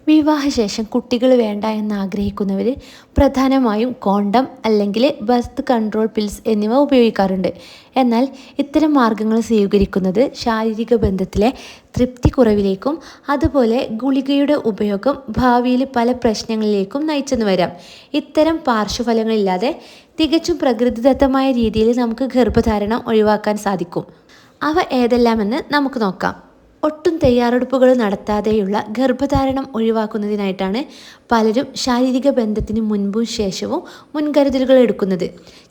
വിവാഹശേഷം കുട്ടികൾ വേണ്ട എന്ന് ആഗ്രഹിക്കുന്നവർ പ്രധാനമായും കോണ്ടം അല്ലെങ്കിൽ ബർത്ത് കൺട്രോൾ പിൽസ് എന്നിവ ഉപയോഗിക്കാറുണ്ട്. എന്നാൽ ഇത്തരം മാർഗങ്ങൾ സ്വീകരിക്കുന്നത് ശാരീരിക ബന്ധത്തിലെ തൃപ്തി കുറവിലേക്കും അതുപോലെ ഗുളികയുടെ ഉപയോഗം ഭാവിയിൽ പല പ്രശ്നങ്ങളിലേക്കും നയിച്ചെന്ന് വരാം. ഇത്തരം പാർശ്വഫലങ്ങളില്ലാതെ തികച്ചും പ്രകൃതിദത്തമായ രീതിയിൽ നമുക്ക് ഗർഭധാരണം ഒഴിവാക്കാൻ സാധിക്കും. അവ ഏതെല്ലാമെന്ന് നമുക്ക് നോക്കാം. ഒട്ടും തയ്യാറെടുപ്പുകൾ നടത്താതെയുള്ള ഗർഭധാരണം ഒഴിവാക്കുന്നതിനായിട്ടാണ് പലരും ശാരീരിക ബന്ധത്തിന് മുൻപും ശേഷവും മുൻകരുതലുകൾ എടുക്കുന്നത്.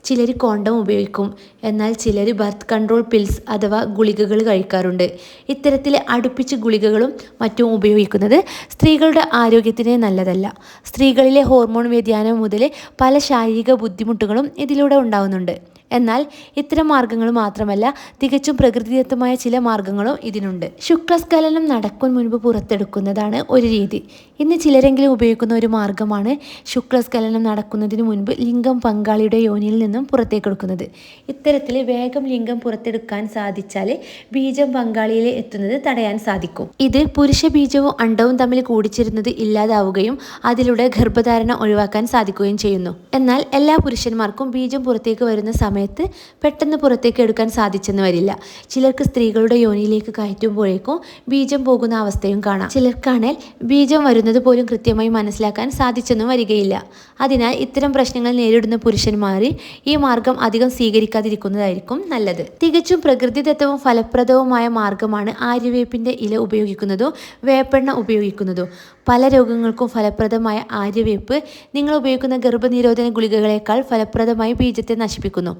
ചിലർ കോണ്ടം ഉപയോഗിക്കും, എന്നാൽ ചിലർ ബർത്ത് കൺട്രോൾ പിൽസ് അഥവാ ഗുളികകൾ കഴിക്കാറുണ്ട്. ഇത്തരത്തിൽ അടുപ്പിച്ച് ഗുളികകളും മറ്റും ഉപയോഗിക്കുന്നത് സ്ത്രീകളുടെ ആരോഗ്യത്തിന് നല്ലതല്ല. സ്ത്രീകളിലെ ഹോർമോൺ വ്യതിയാനം മുതൽ പല ശാരീരിക ബുദ്ധിമുട്ടുകളും ഇതിലൂടെ ഉണ്ടാകുന്നുണ്ട്. എന്നാൽ ഇത്തരം മാർഗങ്ങൾ മാത്രമല്ല, തികച്ചും പ്രകൃതിദത്തമായ ചില മാർഗങ്ങളും ഇതിനുണ്ട്. ശുക്ലസ്ഖലനം നടക്കും മുൻപ് പുറത്തെടുക്കുന്നതാണ് ഒരു രീതി. ഇന്ന് ചിലരെങ്കിലും ഉപയോഗിക്കുന്ന ഒരു മാർഗമാണ് ശുക്ലസ്ഖലനം നടക്കുന്നതിന് മുൻപ് ലിംഗം പങ്കാളിയുടെ യോനിയിൽ നിന്നും പുറത്തേക്കെടുക്കുന്നത്. ഇത്തരത്തിൽ വേഗം ലിംഗം പുറത്തെടുക്കാൻ സാധിച്ചാൽ ബീജം പങ്കാളിയിൽ എത്തുന്നത് തടയാൻ സാധിക്കും. ഇത് പുരുഷ ബീജവും അണ്ഡവും തമ്മിൽ കൂടിച്ചേരുന്നത് ഇല്ലാതാവുകയും അതിലൂടെ ഗർഭധാരണം ഒഴിവാക്കാൻ സാധിക്കുകയും ചെയ്യുന്നു. എന്നാൽ എല്ലാ പുരുഷന്മാർക്കും ബീജം പുറത്തേക്ക് വരുന്ന സമയത്ത് പെട്ടെന്ന് പുറത്തേക്ക് എടുക്കാൻ സാധിച്ചെന്ന് വരില്ല. ചിലർക്ക് സ്ത്രീകളുടെ യോനിയിലേക്ക് കയറ്റുമ്പോഴേക്കും ബീജം പോകുന്ന അവസ്ഥയും കാണാം. ചിലർക്കാണെങ്കിൽ ബീജം വരുന്നത് പോലും കൃത്യമായി മനസ്സിലാക്കാൻ സാധിച്ചെന്നും വരികയില്ല. അതിനാൽ ഇത്തരം പ്രശ്നങ്ങൾ നേരിടുന്ന പുരുഷന്മാർ ഈ മാർഗം അധികം സ്വീകരിക്കാതിരിക്കുന്നതായിരിക്കും നല്ലത്. തികച്ചും പ്രകൃതിദത്തവും ഫലപ്രദവുമായ മാർഗമാണ് ആര്യവേപ്പിന്റെ ഇല ഉപയോഗിക്കുന്നതോ വേപ്പെണ്ണ ഉപയോഗിക്കുന്നതോ. പല രോഗങ്ങൾക്കും ഫലപ്രദമായ ആര്യവേപ്പ് നിങ്ങൾ ഉപയോഗിക്കുന്ന ഗർഭനിരോധന ഗുളികകളേക്കാൾ ഫലപ്രദമായി ബീജത്തെ നശിപ്പിക്കുന്നു.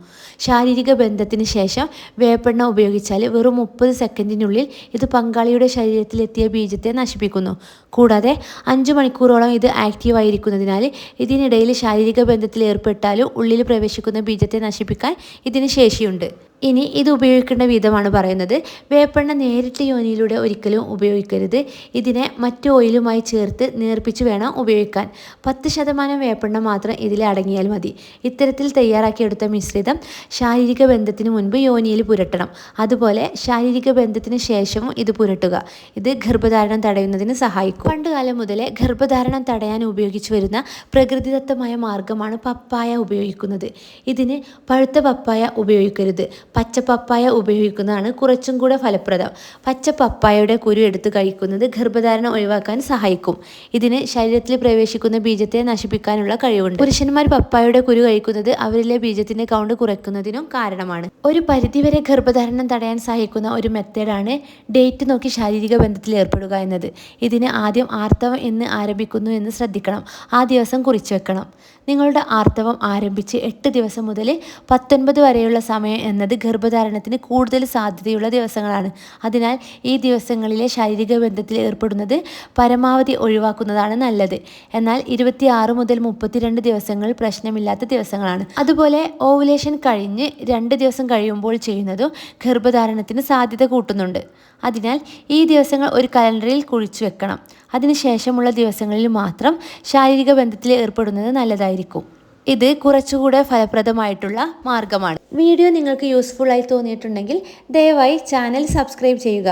ശാരീരിക ബന്ധത്തിന് ശേഷം വേപ്പെണ്ണ ഉപയോഗിച്ചാൽ വെറും 30 സെക്കൻഡിനുള്ളിൽ ഇത് പങ്കാളിയുടെ ശരീരത്തിലെത്തിയ ബീജത്തെ നശിപ്പിക്കുന്നു. കൂടാതെ 5 മണിക്കൂറോളം ഇത് ആക്റ്റീവായിരിക്കുന്നതിനാൽ ഇതിനിടയിൽ ശാരീരിക ബന്ധത്തിൽ ഏർപ്പെട്ടാലും ഉള്ളിൽ പ്രവേശിക്കുന്ന ബീജത്തെ നശിപ്പിക്കാൻ ഇതിന് ശേഷിയുണ്ട്. ഇനി ഇത് ഉപയോഗിക്കേണ്ട വിധമാണ് പറയുന്നത്. വേപ്പെണ്ണ നേരിട്ട് യോനിയിലൂടെ ഒരിക്കലും ഉപയോഗിക്കരുത്. ഇതിനെ മറ്റു ഓയിലുമായി ചേർത്ത് നേർപ്പിച്ച് വേണം ഉപയോഗിക്കാൻ. 10% വേപ്പെണ്ണ മാത്രം ഇതിൽ അടങ്ങിയാൽ മതി. ഇത്തരത്തിൽ തയ്യാറാക്കിയെടുത്ത മിശ്രിതം ശാരീരിക ബന്ധത്തിന് മുൻപ് യോനിയിൽ പുരട്ടണം. അതുപോലെ ശാരീരിക ബന്ധത്തിന് ശേഷവും ഇത് പുരട്ടുക. ഇത് ഗർഭധാരണം തടയുന്നതിന് സഹായിക്കും. പണ്ടുകാലം മുതലേ ഗർഭധാരണം തടയാൻ ഉപയോഗിച്ചു വരുന്ന പ്രകൃതിദത്തമായ മാർഗമാണ് പപ്പായ ഉപയോഗിക്കുന്നത്. ഇതിന് പഴുത്ത പപ്പായ ഉപയോഗിക്കരുത്. പച്ച പപ്പായ ഉപയോഗിക്കുന്നതാണ് കുറച്ചും കൂടെ ഫലപ്രദം. പച്ച പപ്പായയുടെ കുരു എടുത്ത് കഴിക്കുന്നത് ഗർഭധാരണം ഒഴിവാക്കാൻ സഹായിക്കും. ഇതിന് ശരീരത്തിൽ പ്രവേശിക്കുന്ന ബീജത്തെ നശിപ്പിക്കാനുള്ള കഴിവുണ്ട്. പുരുഷന്മാർ പപ്പായയുടെ കുരു കഴിക്കുന്നത് അവരിലെ ബീജത്തിന്റെ കൗണ്ട് കുറയ്ക്കുന്നതിനും കാരണമാണ്. ഒരു പരിധിവരെ ഗർഭധാരണം തടയാൻ സഹായിക്കുന്ന ഒരു മെത്തേഡാണ് ഡേറ്റ് നോക്കി ശാരീരിക ബന്ധത്തിൽ ഏർപ്പെടുക എന്നത്. ഇതിന് ആദ്യം ആർത്തവം എന്ന് ആരംഭിക്കുന്നു എന്ന് ശ്രദ്ധിക്കണം. ആ ദിവസം കുറിച്ചു വെക്കണം. നിങ്ങളുടെ ആർത്തവം ആരംഭിച്ച് 8 ദിവസം മുതൽ 19 വരെയുള്ള സമയം എന്നത് ഗർഭധാരണത്തിന് കൂടുതൽ സാധ്യതയുള്ള ദിവസങ്ങളാണ്. അതിനാൽ ഈ ദിവസങ്ങളിലെ ശാരീരിക ബന്ധത്തിൽ ഏർപ്പെടുന്നത് പരമാവധി ഒഴിവാക്കുന്നതാണ് നല്ലത്. എന്നാൽ 26 മുതൽ 32 ദിവസങ്ങൾ പ്രശ്നമില്ലാത്ത ദിവസങ്ങളാണ്. അതുപോലെ ഓവുലേഷൻ കഴിഞ്ഞ് 2 ദിവസം കഴിയുമ്പോൾ ചെയ്യുന്നതും ഗർഭധാരണത്തിന് സാധ്യത കൂട്ടുന്നുണ്ട്. അതിനാൽ ഈ ദിവസങ്ങൾ ഒരു കലണ്ടറിൽ കുറിച്ചു വെക്കണം. അതിനുശേഷമുള്ള ദിവസങ്ങളിൽ മാത്രം ശാരീരിക ബന്ധത്തിൽ ഏർപ്പെടുന്നത് നല്ലതായിരിക്കും. ഇത് കുറച്ചുകൂടെ ഫലപ്രദമായിട്ടുള്ള മാർഗമാണ്. വീഡിയോ നിങ്ങൾക്ക് യൂസ്ഫുൾ ആയി തോന്നിയിട്ടുണ്ടെങ്കിൽ ദയവായി ചാനൽ സബ്സ്ക്രൈബ് ചെയ്യുക.